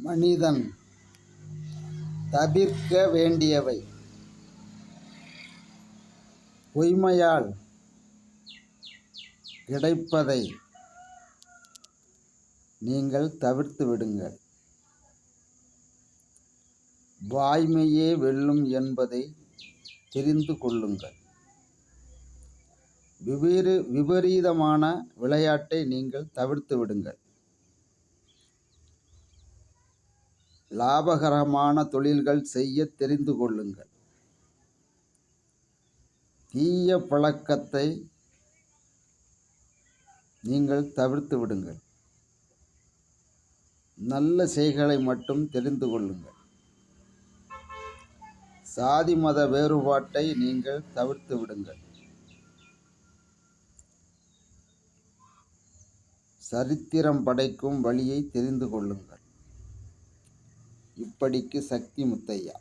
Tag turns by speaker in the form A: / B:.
A: மனிதன் தவிர்க்க வேண்டியவை. பொய்மையால் கிடைப்பதை நீங்கள் தவிர்த்து விடுங்கள். வாய்மையே வெல்லும் என்பதை தெரிந்து கொள்ளுங்கள். விபரீதமான விளையாட்டை நீங்கள் தவிர்த்து விடுங்கள். லாபகரமான தொழில்கள் செய்ய தெரிந்து கொள்ளுங்கள். தீய பழக்கத்தை நீங்கள் தவிர்த்து விடுங்கள். நல்ல செய்களை மட்டும் தெரிந்து கொள்ளுங்கள். சாதி மத வேறுபாட்டை நீங்கள் தவிர்த்து விடுங்கள். சரித்திரம் படைக்கும் வழியை தெரிந்து கொள்ளுங்கள். இப்படிக்கு சக்தி முத்தையா.